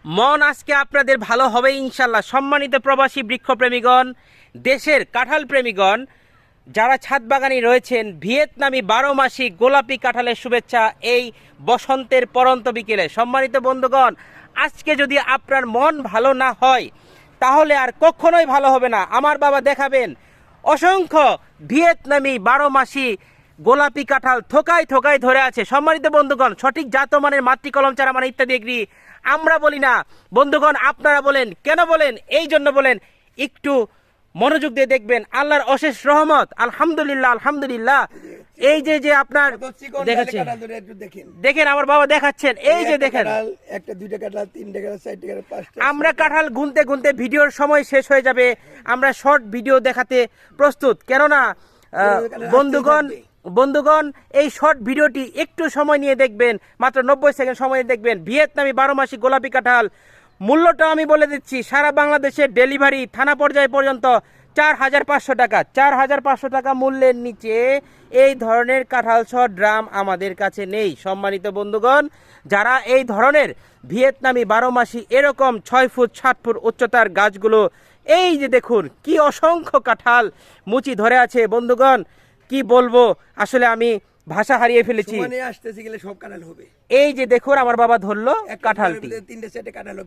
মন আজকে আপনাদের ভালো হবে ইনশাল্লাহ। সম্মানিত প্রবাসী বৃক্ষপ্রেমীগণ, দেশের কাঁঠাল প্রেমীগণ, যারা ছাদ বাগানি রয়েছেন, ভিয়েতনামি 12 মাসি গোলাপি কাঁঠালের শুভেচ্ছা এই বসন্তের পরন্ত বিকেলে। সম্মানিত বন্ধুগণ, আজকে যদি আপনার মন ভালো না হয় তাহলে আর কখনোই ভালো হবে না। আমার বাবা দেখাবেন অসংখ্য ভিয়েতনামি 12 মাসি গোলাপি কাঁঠাল থোকায় থোকায় ধরে আছে। সম্মানিত বন্ধুগণ, সঠিক জাতমানের মাতৃকলম চারা মানে ইত্যাদি এগ্রি আমরা বলি না বন্ধুগণ, আপনারা বলেন। কেন বলেন? এই জন্য বলেন, একটু মনোযোগ দিয়ে দেখবেন। আল্লাহর অশেষ রহমত, আলহামদুলিল্লাহ আলহামদুলিল্লাহ। এই যে যে আপনার দেখেছেন, দেখেন আমার বাবা দেখাচ্ছেন, এই যে দেখেন একটা দুইটা কাঁঠাল, তিনটা কাঁঠাল, চারটে কাঁঠাল, পাঁচটা। আমরা কাঁঠাল গুনতে গুনতে ভিডিওর সময় শেষ হয়ে যাবে। আমরা শর্ট ভিডিও দেখাতে প্রস্তুত, কেননা বন্ধুগণ এই শর্ট ভিডিওটি একটু সময় নিয়ে দেখবেন, মাত্র 90 সেকেন্ড সময় দেখবেন। ভিয়েতনামি 12 মাসি গোলাপি কাঁঠাল মূল্যটা আমি বলে দিচ্ছি, সারা বাংলাদেশে ডেলিভারি থানা পর্যায়ে পর্যন্ত 4500 টাকা। 4500 টাকা মূল্যের নিচে এই ধরনের কাঁঠাল সহ ড্রাম আমাদের কাছে নেই। সম্মানিত বন্ধুগণ, যারা এই ধরনের ভিয়েতনামি 12 মাসি এরকম 6 ফুট 7 ফুট উচ্চতার গাছগুলো, এই যে দেখুন কি অসংখ্য কাঁঠাল মুচি ধরে আছে বন্ধুগণ, কি বলবো আসলে আমি ভাষা হারিয়ে ফেলেছি। আসতেছি গেলে সব কাঁঠাল হবে। এই যে দেখুন আমার বাবা ধরলো কাঁঠালটি, তিনটে চারটে কাঁঠাল